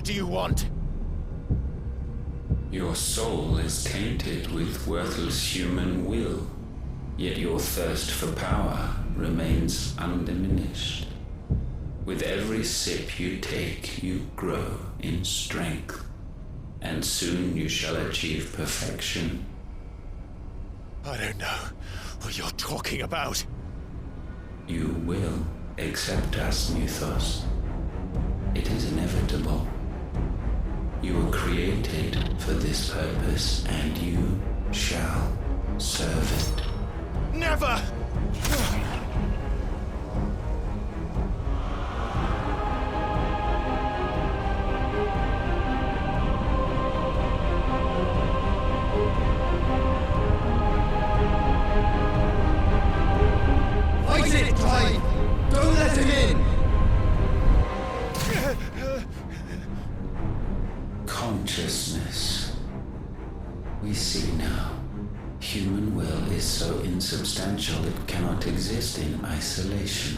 What do you want? Your soul is tainted with worthless human will, yet your thirst for power remains undiminished. With every sip you take, you grow in strength, and soon you shall achieve perfection. I don't know what you're talking about. You will accept us, Mythos. It is inevitable. You were created for this purpose, and you shall serve it. Never! Fight it, Clive! Don't let him in! Consciousness. We see now. Human will is so insubstantial it cannot exist in isolation.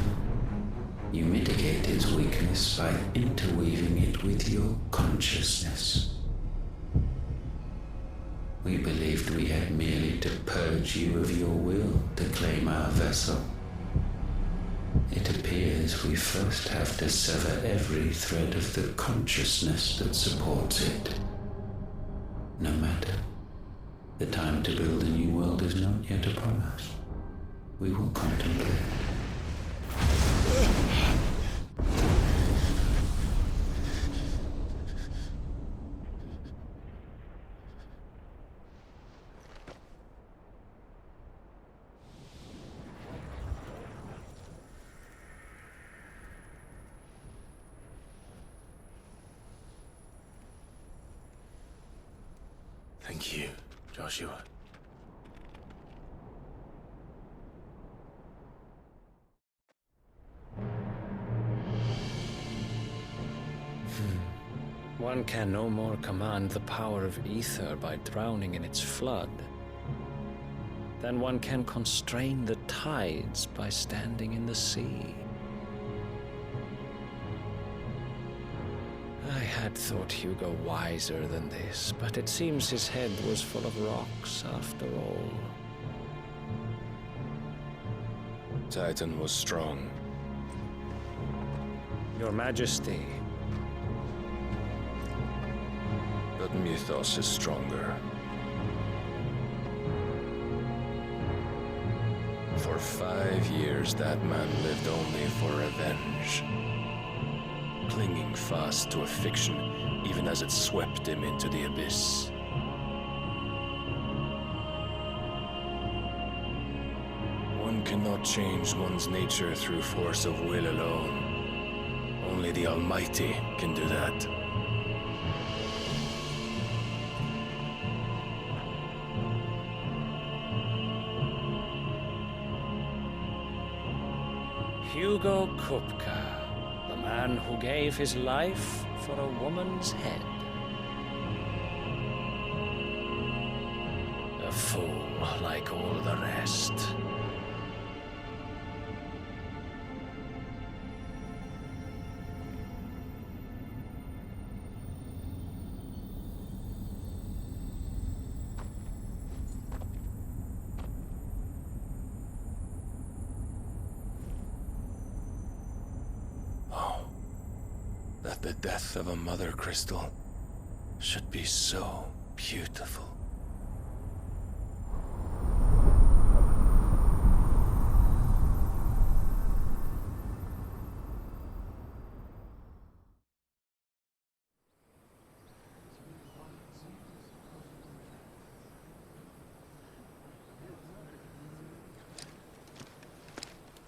You mitigate its weakness by interweaving it with your consciousness. We believed we had merely to purge you of your will to claim our vessel. It appears we first have to sever every thread of the consciousness that supports it. No matter. The time to build a new world is not yet upon us. We will contemplate. Thank you, Joshua. One can no more command the power of ether by drowning in its flood than one can constrain the tides by standing in the sea. I had thought Hugo wiser than this, but it seems his head was full of rocks after all. Titan was strong. Your Majesty. But Mythos is stronger. For 5 years, that man lived only for revenge. Clinging fast to a fiction, even as it swept him into the abyss. One cannot change one's nature through force of will alone. Only the Almighty can do that. Hugo Kupka, the man who gave his life for a woman's head. A fool like all the rest. That the death of a mother crystal should be so beautiful.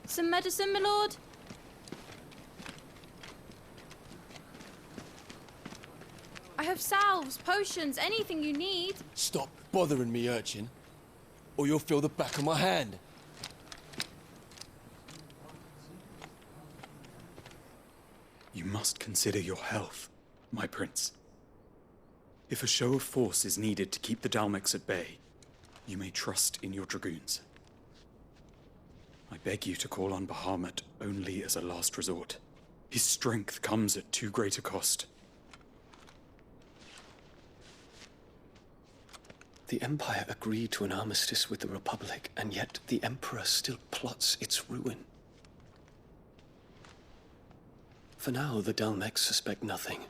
Some medicine, my lord? I have salves, potions, anything you need. Stop bothering me, urchin, or you'll feel the back of my hand. You must consider your health, my prince. If a show of force is needed to keep the Dalmex at bay, you may trust in your dragoons. I beg you to call on Bahamut only as a last resort. His strength comes at too great a cost. The Empire agreed to an armistice with the Republic, and yet the Emperor still plots its ruin. For now, the Dalmex suspect nothing,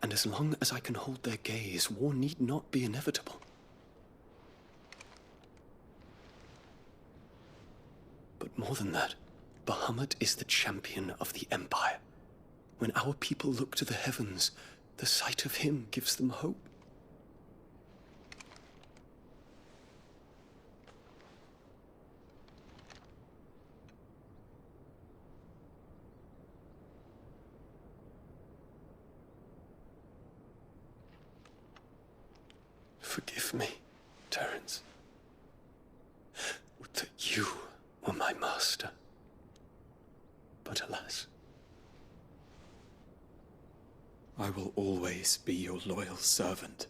and as long as I can hold their gaze, war need not be inevitable. But more than that, Bahamut is the champion of the Empire. When our people look to the heavens, the sight of him gives them hope. Forgive me, Terence. Would that you were my master. But alas. I will always be your loyal servant.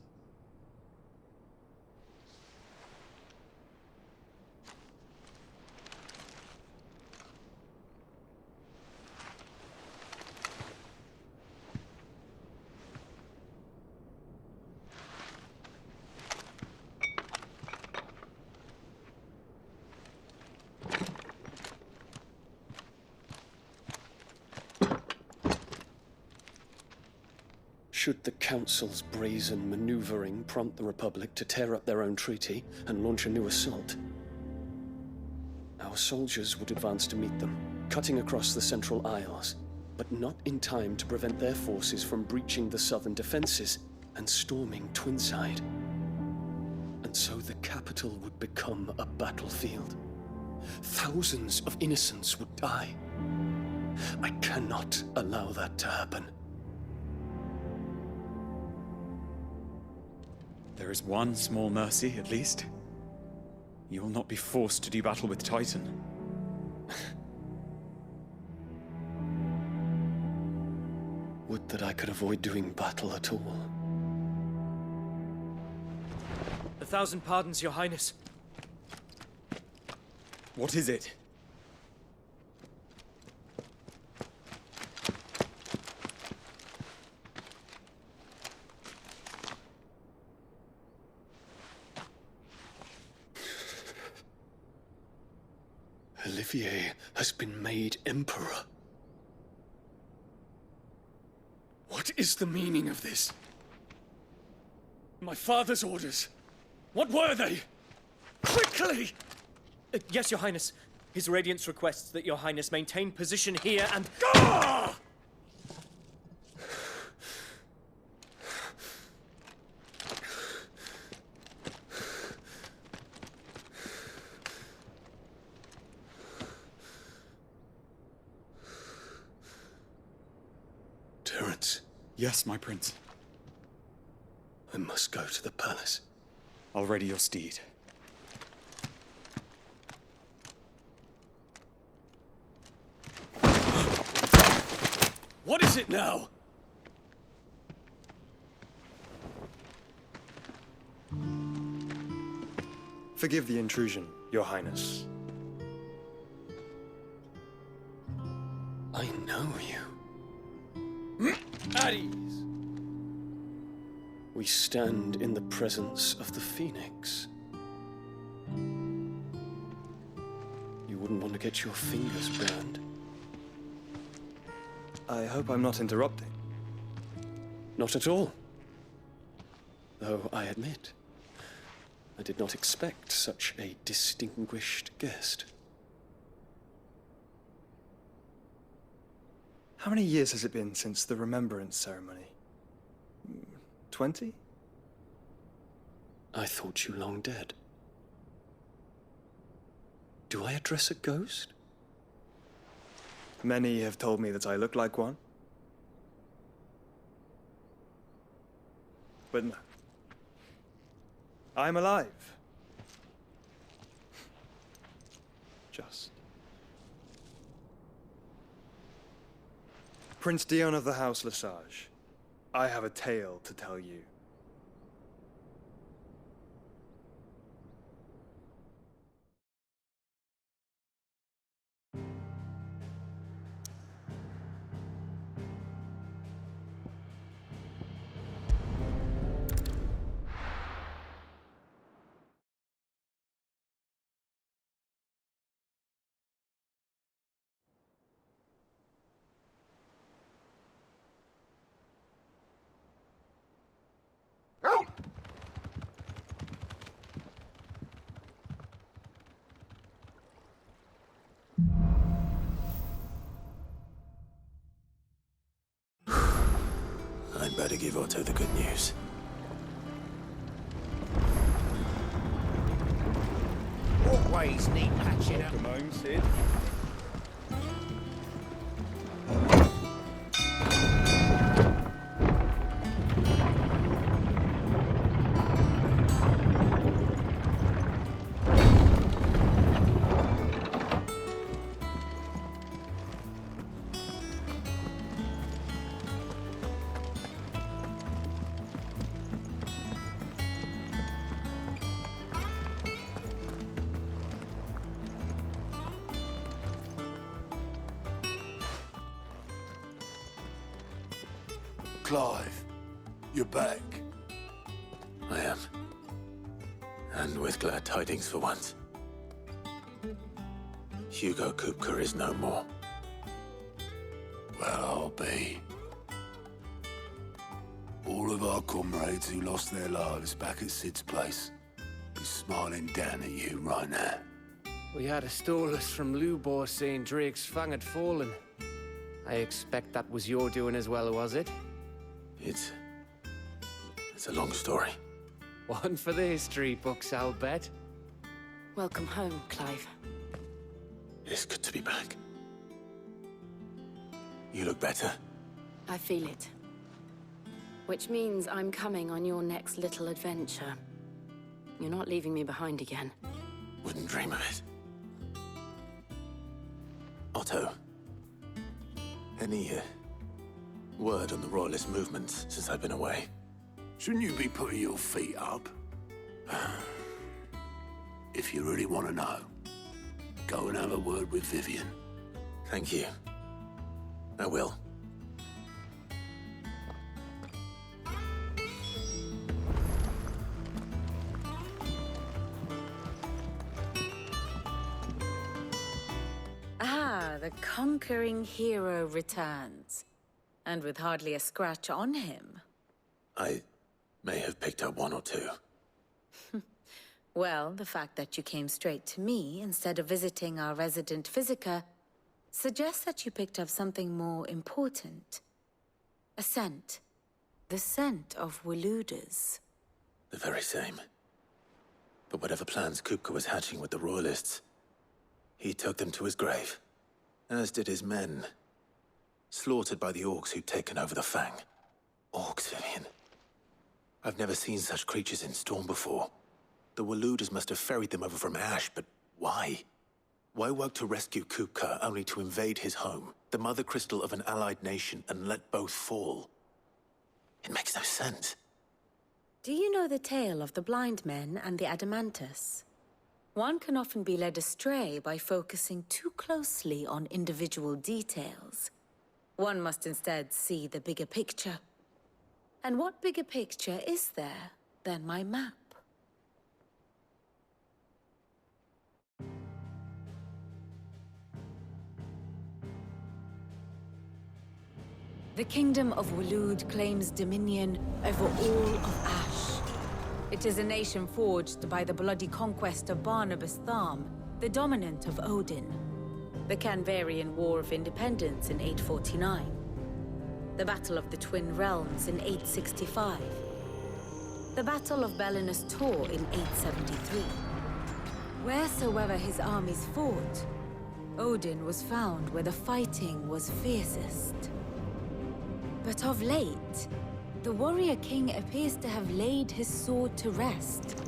Should the Council's brazen maneuvering prompt the Republic to tear up their own treaty and launch a new assault, our soldiers would advance to meet them, cutting across the Central Isles, but not in time to prevent their forces from breaching the southern defenses and storming Twinside. And so the capital would become a battlefield. Thousands of innocents would die. I cannot allow that to happen. There is one small mercy, at least. You will not be forced to do battle with Titan. Would that I could avoid doing battle at all. 1,000 pardons, Your Highness. What is it? Olivier has been made Emperor. What is the meaning of this? My father's orders. What were they? Quickly! Yes, Your Highness. His Radiance requests that Your Highness maintain position here and... Ah! Terence. Yes, my prince. I must go to the palace. I'll ready your steed. What is it now? Forgive the intrusion, Your Highness. I know you. At ease. We stand in the presence of the Phoenix. You wouldn't want to get your fingers burned. I hope I'm not interrupting. Not at all. Though I admit, I did not expect such a distinguished guest. How many years has it been since the Remembrance ceremony? 20? I thought you long dead. Do I address a ghost? Many have told me that I look like one. But no. I'm alive. Just. Prince Dion of the House Lesage, I have a tale to tell you. better give Otto the good news. Always need patching up. Welcome home, Sid. Clive, you're back. I am. And with glad tidings for once. Hugo Kupka is no more. Well, I'll be. All of our comrades who lost their lives back at Sid's place be smiling down at you right now. We had a stolus from Lubor saying Drake's fang had fallen. I expect that was your doing as well, was it? It's a long story. One for the history books, I'll bet. Welcome home, Clive. It's good to be back. You look better. I feel it. Which means I'm coming on your next little adventure. You're not leaving me behind again. Wouldn't dream of it. Otto, any word on the Royalist movements since I've been away? Shouldn't you be putting your feet up? If you really want to know, go and have a word with Vivian. Thank you. I will. Ah, the conquering hero returns. And with hardly a scratch on him. I may have picked up one or two. Well, the fact that you came straight to me instead of visiting our resident Physica suggests that you picked up something more important. A scent. The scent of Waludas. The very same. But whatever plans Kupka was hatching with the Royalists, he took them to his grave. As did his men. Slaughtered by the orcs who'd taken over the Fang. Orcs, Vivian. I've never seen such creatures in Storm before. The Waludas must have ferried them over from Ash, but why? Why work to rescue Kupka only to invade his home, the mother crystal of an allied nation, and let both fall? It makes no sense. Do you know the tale of the blind men and the Adamantus? One can often be led astray by focusing too closely on individual details. One must instead see the bigger picture. And what bigger picture is there than my map? The Kingdom of Waloed claims dominion over all of Ash. It is a nation forged by the bloody conquest of Barnabas Tharm, the dominant of Odin. The Canvarian War of Independence in 849. The Battle of the Twin Realms in 865. The Battle of Belinus Tor in 873. Wheresoever his armies fought, Odin was found where the fighting was fiercest. But of late, the warrior king appears to have laid his sword to rest.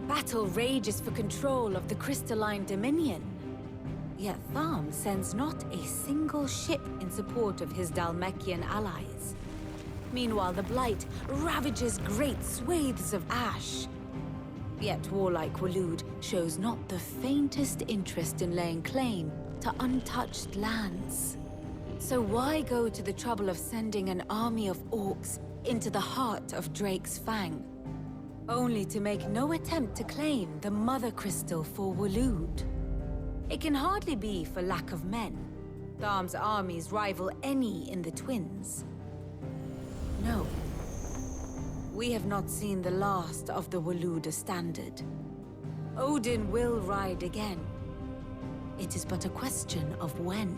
Battle rages for control of the crystalline dominion. Yet Tharm sends not a single ship in support of his Dhalmekian allies. Meanwhile, the Blight ravages great swathes of Ash. Yet warlike Waloed shows not the faintest interest in laying claim to untouched lands. So why go to the trouble of sending an army of orcs into the heart of Drake's Fang, only to make no attempt to claim the Mother Crystal for Waloed? It can hardly be for lack of men. Tharm's armies rival any in the Twins. No. We have not seen the last of the Waluda standard. Odin will ride again. It is but a question of when.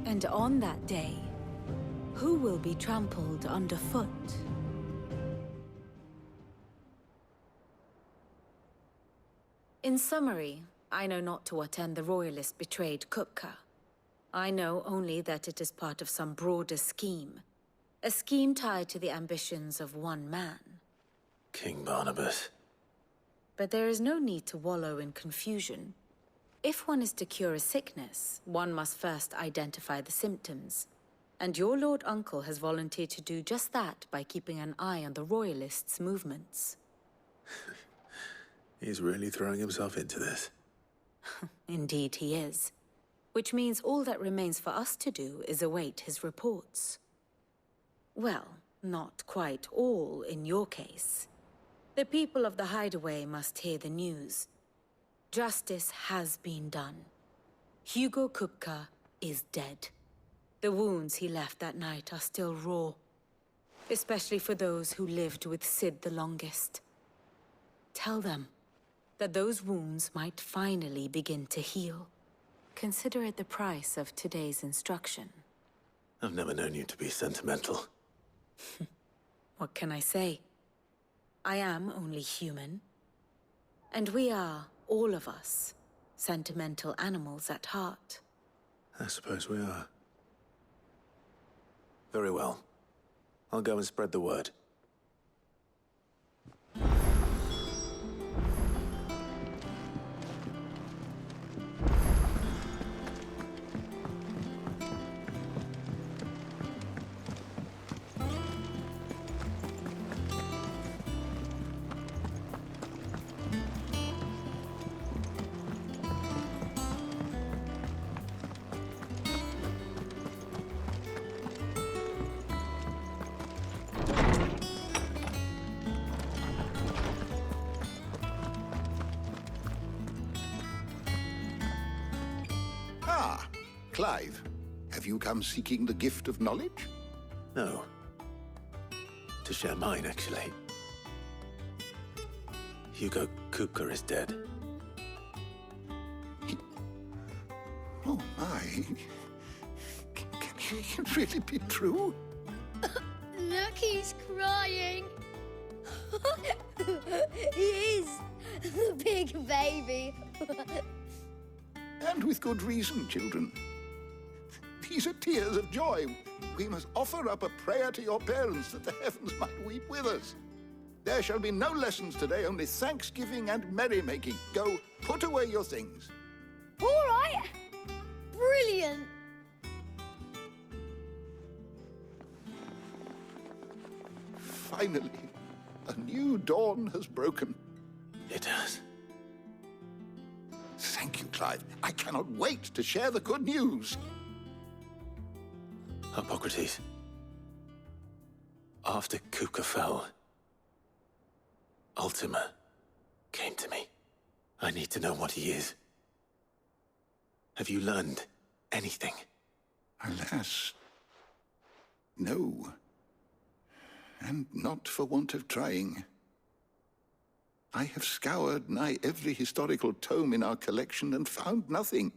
And on that day, who will be trampled underfoot? In summary, I know not to what end the Royalists betrayed Kupka. I know only that it is part of some broader scheme. A scheme tied to the ambitions of one man. King Barnabas. But there is no need to wallow in confusion. If one is to cure a sickness, one must first identify the symptoms. And your Lord Uncle has volunteered to do just that by keeping an eye on the Royalists' movements. He's really throwing himself into this. Indeed he is. Which means all that remains for us to do is await his reports. Well, not quite all in your case. The people of the Hideaway must hear the news. Justice has been done. Hugo Kupka is dead. The wounds he left that night are still raw, especially for those who lived with Sid the longest. Tell them that those wounds might finally begin to heal. Consider it the price of today's instruction. I've never known you to be sentimental. What can I say? I am only human. And we are, all of us, sentimental animals at heart. I suppose we are. Very well. I'll go and spread the word. Clive, have you come seeking the gift of knowledge? No. To share mine, actually. Hugo Kupka is dead. Oh, my. Can it really be true? Look, he's crying. He is. The big baby. And with good reason, children. These are tears of joy. We must offer up a prayer to your parents that the heavens might weep with us. There shall be no lessons today, only thanksgiving and merrymaking. Go, put away your things. All right. Brilliant. Finally, a new dawn has broken. It has. Thank you, Clive. I cannot wait to share the good news. Hippocrates. After Kupka fell, Ultima came to me. I need to know what he is. Have you learned anything? Alas, no. And not for want of trying. I have scoured nigh every historical tome in our collection and found nothing.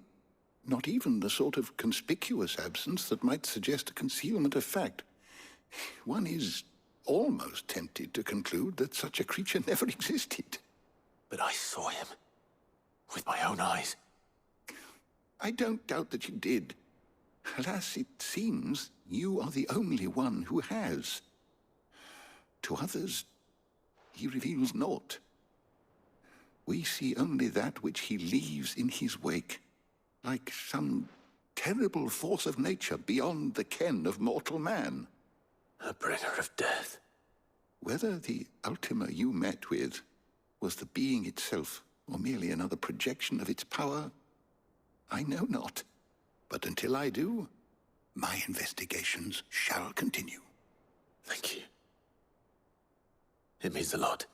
Not even the sort of conspicuous absence that might suggest a concealment of fact. One is almost tempted to conclude that such a creature never existed. But I saw him. With my own eyes. I don't doubt that you did. Alas, it seems you are the only one who has. To others, he reveals naught. We see only that which he leaves in his wake. Like some terrible force of nature beyond the ken of mortal man. A bringer of death. Whether the Ultima you met with was the being itself, or merely another projection of its power, I know not. But until I do, my investigations shall continue. Thank you. It means a lot.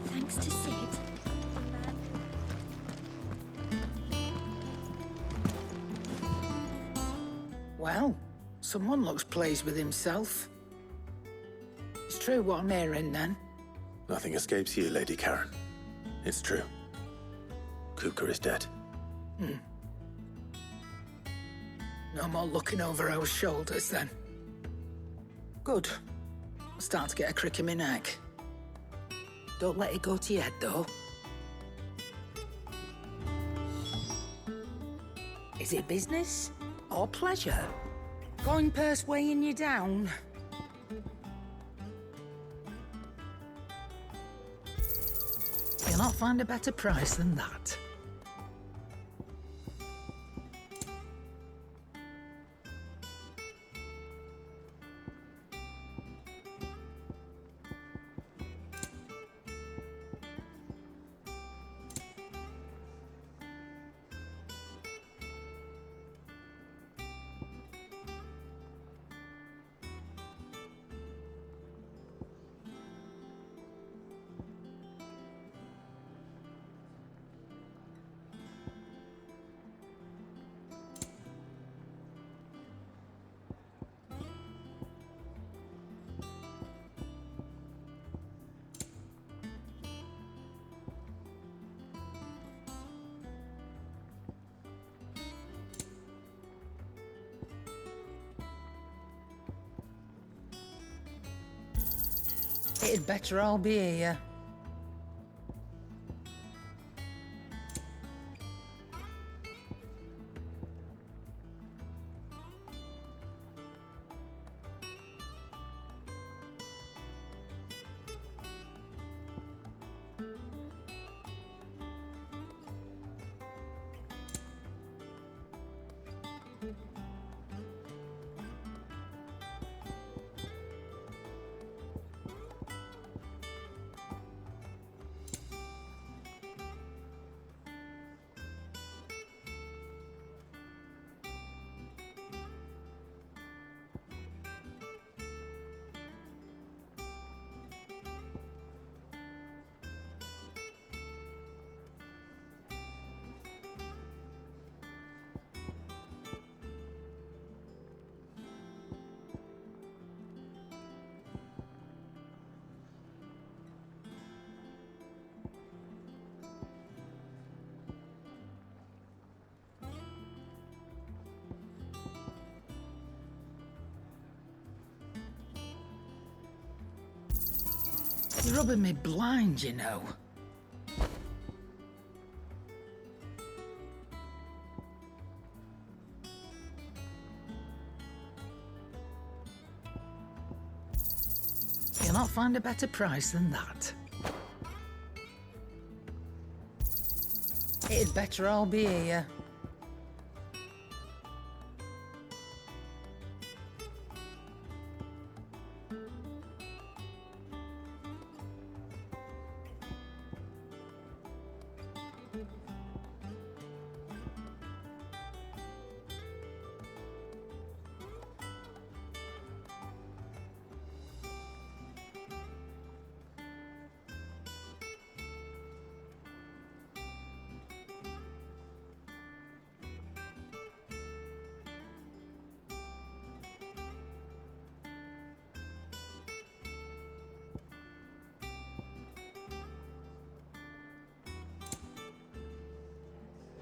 Thanks to Sid. Well, Someone looks pleased with himself. It's true what I'm hearing, then. Nothing escapes you, Lady Karen. It's true. Kupka is dead. No more looking over our shoulders, then. Good. I'm starting to get a crick in my neck. Don't let it go to your head, though. Is it business or pleasure? Going purse weighing you down? You'll not find a better price than that. It'd better all be here. You're rubbing me blind, you know. You'll not find a better price than that. It'd better all be here.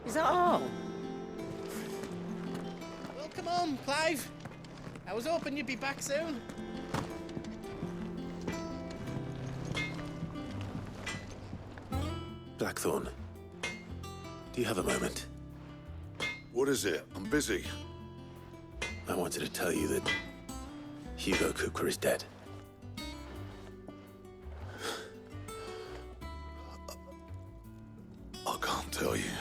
Is that all? Well, come on, Clive. I was hoping you'd be back soon. Blackthorn, do you have a moment? What is it? I'm busy. I wanted to tell you that Hugo Kupka is dead. I can't tell you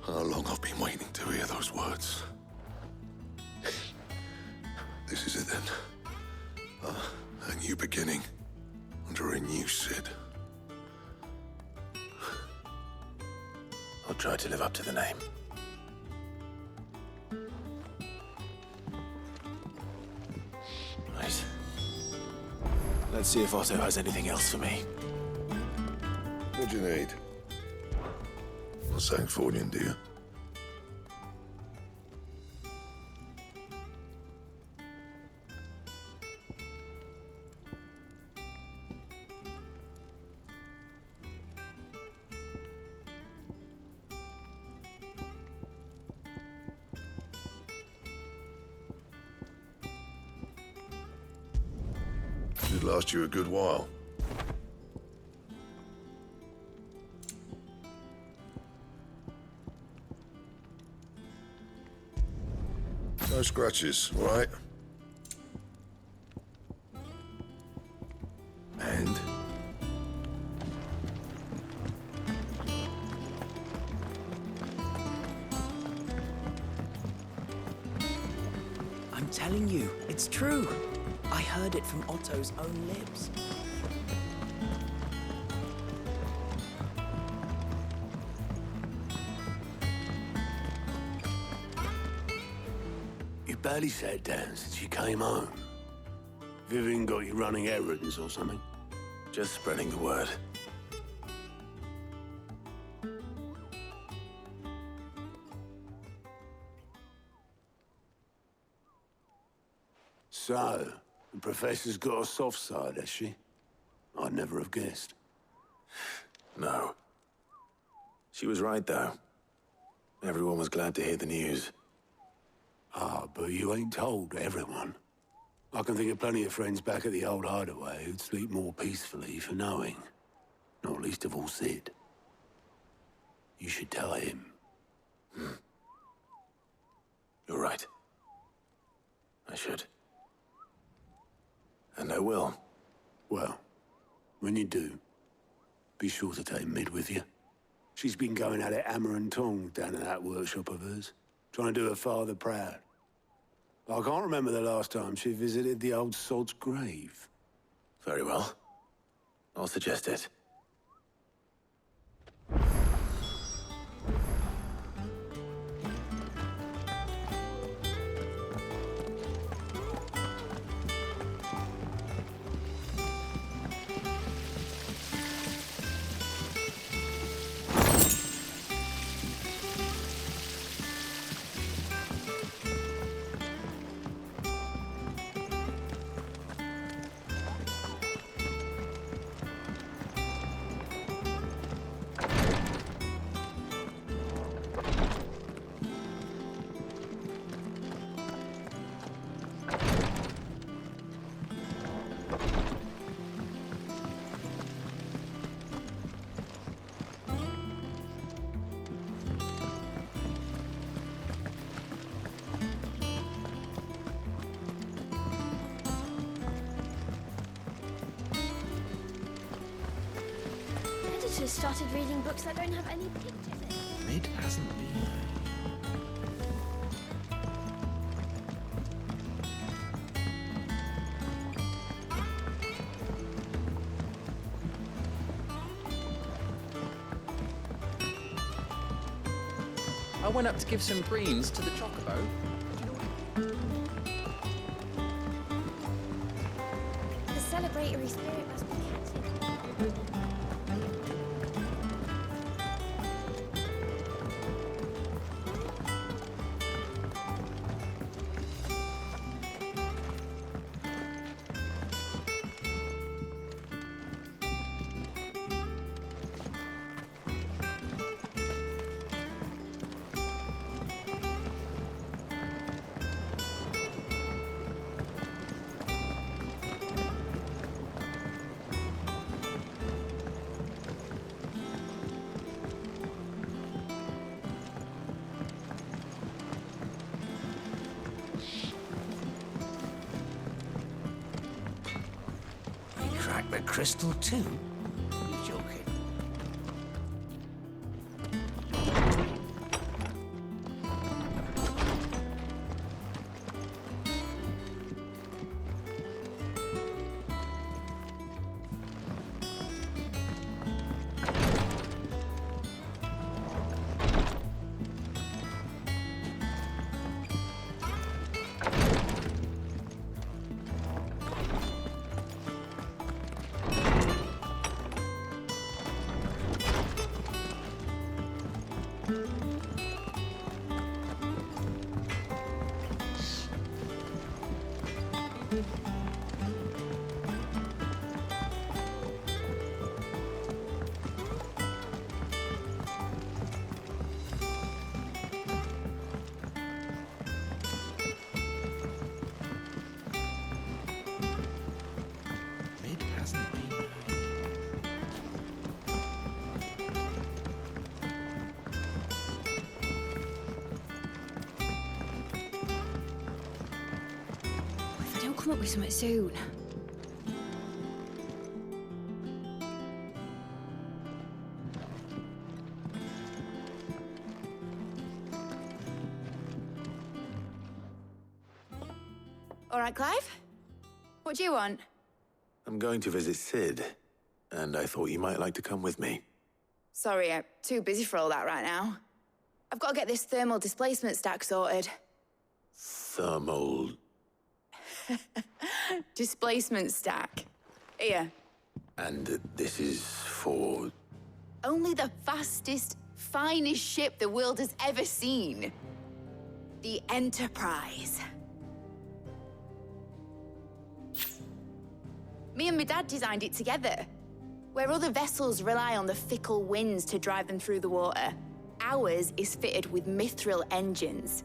how long I've been waiting to hear those words. This is it then. A new beginning under a new Cid. I'll try to live up to the name. Right. Let's see if Otto has anything else for me. What do you need? A Sancfordian, do you? should last you a good while. No scratches, all right? And? I'm telling you, it's true. I heard it from Otto's own lips. You barely sat down since you came home. Vivian got you running errands or something? Just spreading the word. So, the Professor's got a soft side, has she? I'd never have guessed. No. She was right, though. Everyone was glad to hear the news. Ah, but you ain't told everyone. I can think of plenty of friends back at the old hideaway who'd sleep more peacefully for knowing. Not least of all Sid. You should tell him. You're right. I should. And I will. Well, when you do, be sure to take Mid with you. She's been going at it hammer and tongs down in that workshop of hers, trying to do her father proud. I can't remember the last time she visited the old sod's grave. Very well. I'll suggest it. Editors started reading books that don't have any pictures in them. Mid hasn't been. I went up to give some greens to the chocobo. The celebratory spirit must be captured. Crack the crystal too? You're joking. come up with something soon. All right, Clive? What do you want? I'm going to visit Sid, and I thought you might like to come with me. Sorry, I'm too busy for all that right now. I've got to get this thermal displacement stack sorted. Thermal... Displacement stack. Here. And this is for... Only the fastest, finest ship the world has ever seen. The Enterprise. Me and my dad designed it together. Where other vessels rely on the fickle winds to drive them through the water, ours is fitted with mithril engines.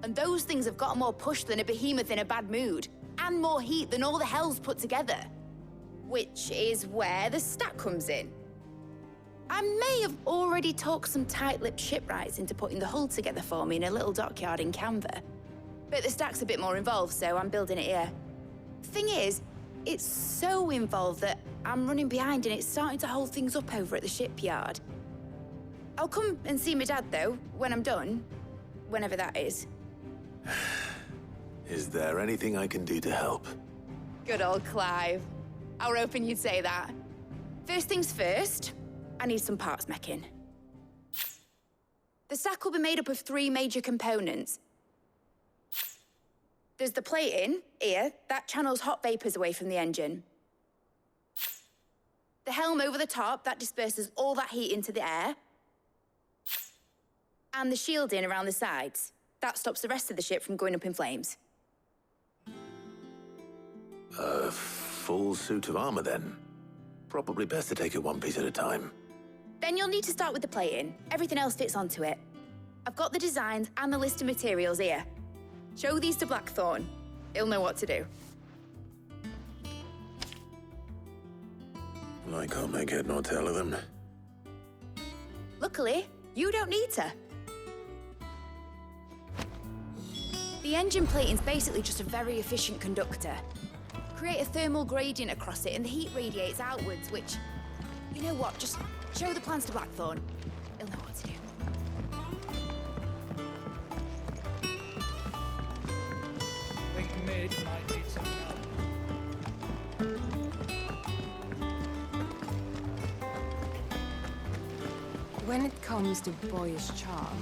And those things have got more push than a behemoth in a bad mood, and more heat than all the hells put together. Which is where the stack comes in. I may have already talked some tight-lipped shipwrights into putting the hull together for me in a little dockyard in Canva. But the stack's a bit more involved, so I'm building it here. Thing is, it's so involved that I'm running behind and it's starting to hold things up over at the shipyard. I'll come and see my dad, though, when I'm done. Whenever that is. Is there anything I can do to help? Good old Clive. I were hoping you'd say that. First things first, I need some parts meching. The stack will be made up of 3 major components. There's the plating, here, that channels hot vapors away from the engine. The helm over the top, that disperses all that heat into the air. And the shielding around the sides, that stops the rest of the ship from going up in flames. A full suit of armor, then. Probably best to take it one piece at a time. Then you'll need to start with the plating. Everything else fits onto it. I've got the designs and the list of materials here. Show these to Blackthorn. He'll know what to do. I can't make head nor tail of them. Luckily, you don't need to. The engine plating's basically just a very efficient conductor. Create a thermal gradient across it and the heat radiates outwards, which... You know what, just show the plans to Blackthorn. He'll know what to do. Think Mid might need some help. When it comes to boyish charm,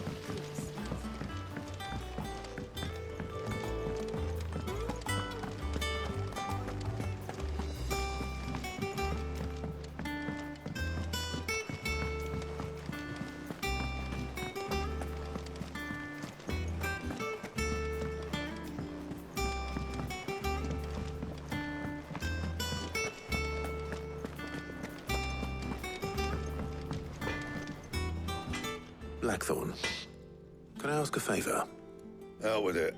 Blackthorn, can I ask a favor? Out with it.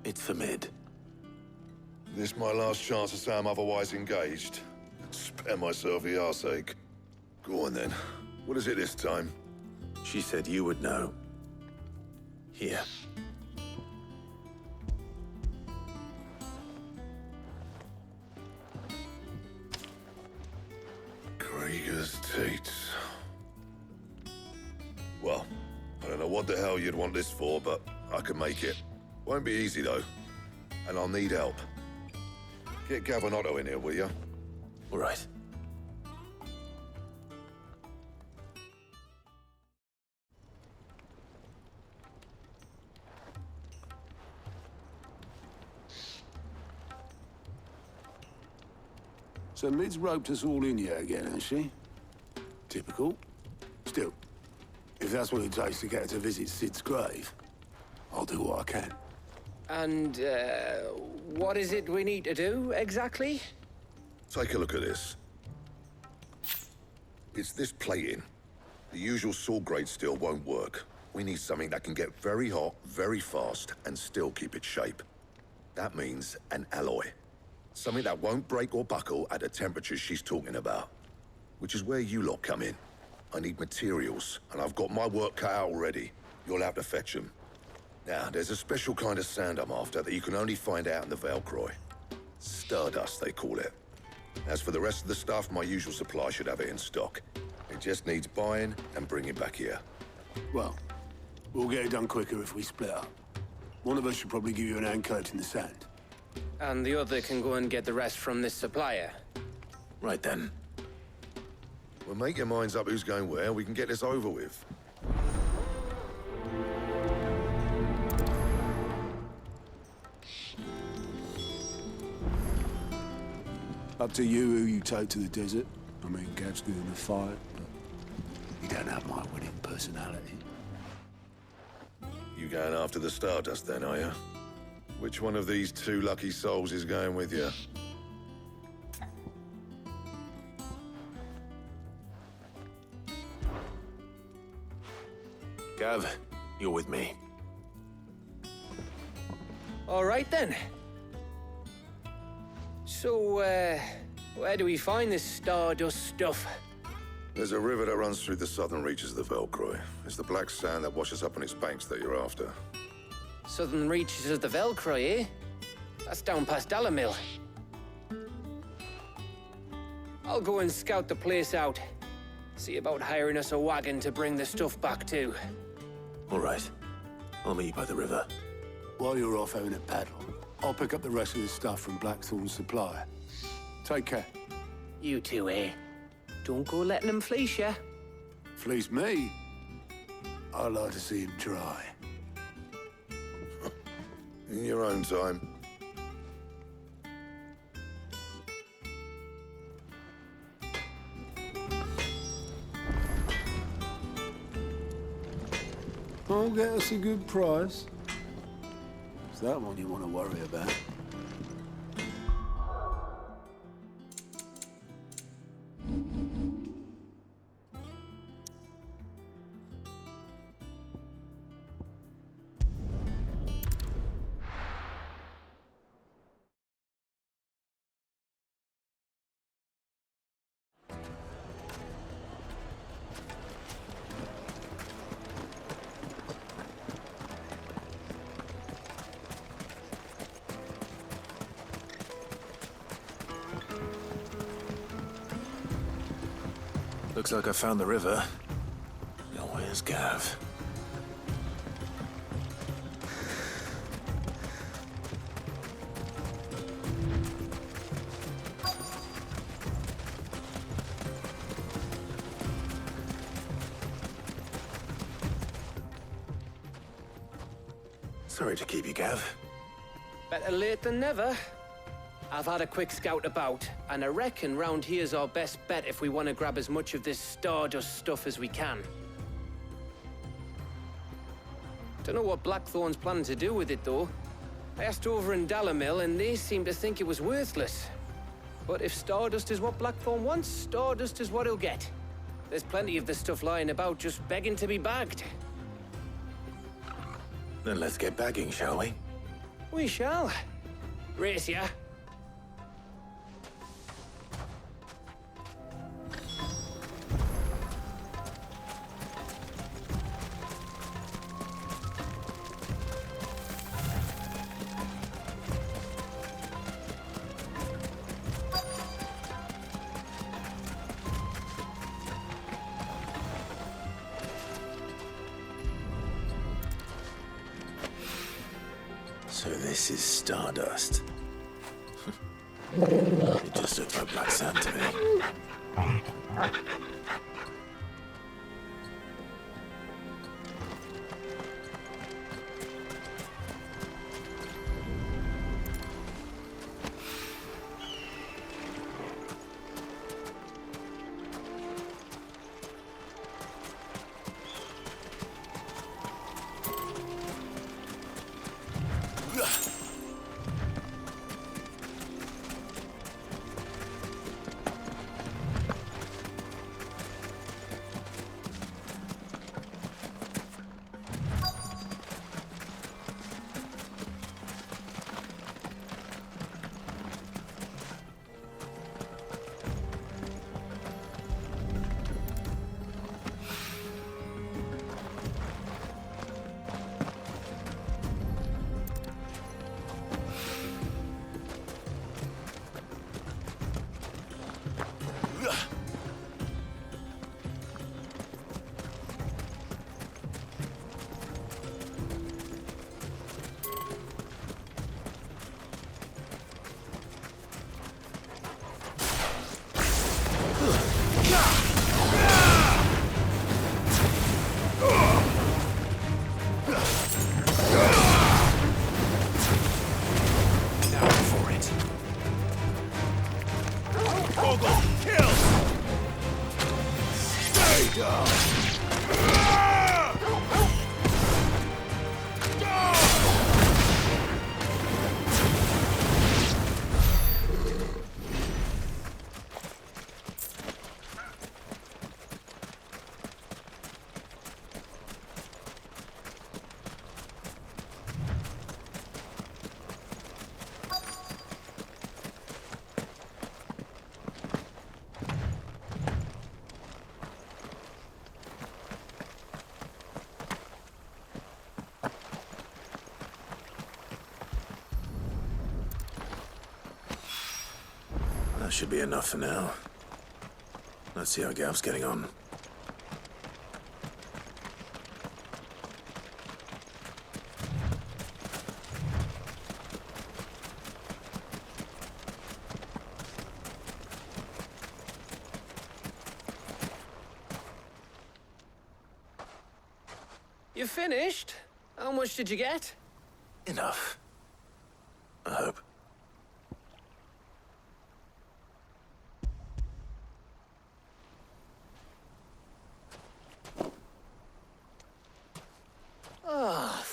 It's for Mid. This my last chance to say I'm otherwise engaged. Spare myself the arseache. Go on then. What is it this time? She said you would know. Here. Krieger's Teats. Well, I don't know what the hell you'd want this for, but I can make it. Won't be easy, though. And I'll need help. Get Gavin-Otto in here, will you? All right. So Mid's roped us all in here again, has she? Typical. Still, if that's what it takes to get her to visit Sid's grave, I'll do what I can. And, what is it we need to do, exactly? Take a look at this. It's this plating. The usual sword-grade steel won't work. We need something that can get very hot, very fast, and still keep its shape. That means an alloy. Something that won't break or buckle at the temperatures she's talking about. Which is where you lot come in. I need materials, and I've got my work cut out already. You'll have to fetch them. Now, there's a special kind of sand I'm after that you can only find out in the Velcroy. Stardust, they call it. As for the rest of the stuff, my usual supply should have it in stock. It just needs buying and bringing back here. Well, we'll get it done quicker if we split up. One of us should probably give you an hand collecting the sand. And the other can go and get the rest from this supplier. Right then. Well, make your minds up who's going where. We can get this over with. Up to you who you take to the desert. I mean, Gav's good in a fight, but you don't have my winning personality. You going after the Stardust then, are you? Which one of these two lucky souls is going with you? Gav, you're with me. All right, then. So, where do we find this Stardust stuff? There's a river that runs through the southern reaches of the Velcroy. It's the black sand that washes up on its banks that you're after. Southern reaches of the Velcroy, eh? That's down past Dalamil. I'll go and scout the place out. See about hiring us a wagon to bring the stuff back to. All right. I'll meet you by the river. While you're off having a paddle, I'll pick up the rest of the stuff from Blackthorn's supplier. Take care. You two, eh? Don't go letting him fleece ya. Fleece me? I'd like to see him try. In your own time. I'll get us a good price. It's that one you want to worry about. Looks like I found the river. Now where's Gav? Sorry to keep you, Gav. Better late than never. I've had a quick scout about, and I reckon round here's our best bet if we want to grab as much of this Stardust stuff as we can. Don't know what Blackthorn's planning to do with it, though. I asked over in Dalamil, and they seem to think it was worthless. But if Stardust is what Blackthorn wants, Stardust is what he'll get. There's plenty of this stuff lying about, just begging to be bagged. Then let's get bagging, shall we? We shall. Race ya. So this is Stardust. It just looks like black sand to me. should be enough for now. Let's see how Gav's getting on. You finished? How much did you get? Enough. I hope. Oh,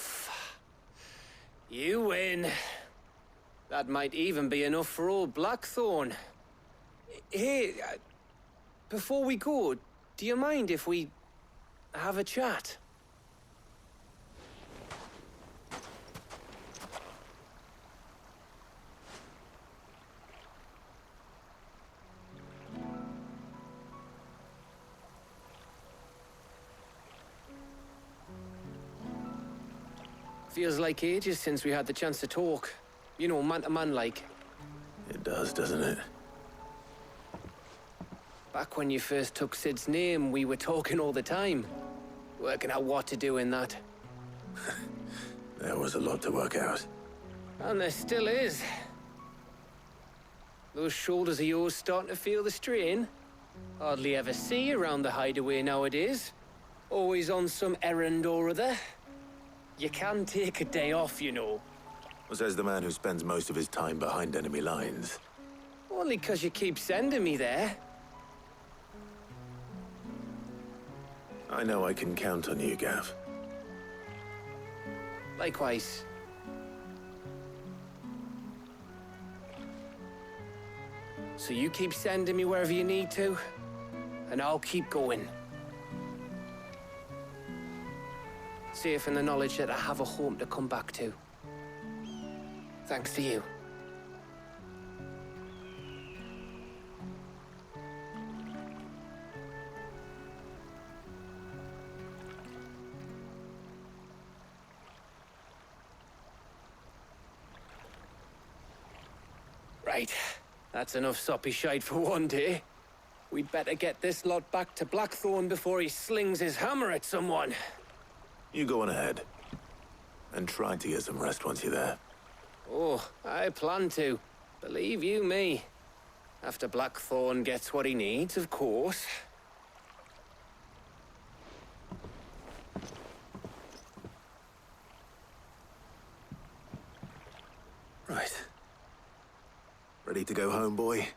you win. That might even be enough for old Blackthorn. Hey, before we go, do you mind if we have a chat? Feels like ages since we had the chance to talk. You know, man to man like. It does, doesn't it? Back when you first took Sid's name, we were talking all the time. Working out what to do in that. There was a lot to work out. And there still is. Those shoulders of yours starting to feel the strain. Hardly ever see you around the hideaway nowadays. Always on some errand or other. You can take a day off, you know. Says the man who spends most of his time behind enemy lines. Only 'cause you keep sending me there. I know I can count on you, Gav. Likewise. So you keep sending me wherever you need to, and I'll keep going. Safe in the knowledge that I have a home to come back to. Thanks to you. Right. That's enough soppy shite for one day. We'd better get this lot back to Blackthorn before he slings his hammer at someone. You go on ahead. And try to get some rest once you're there. Oh, I plan to. Believe you me. After Blackthorn gets what he needs, of course. Right. Ready to go home, boy?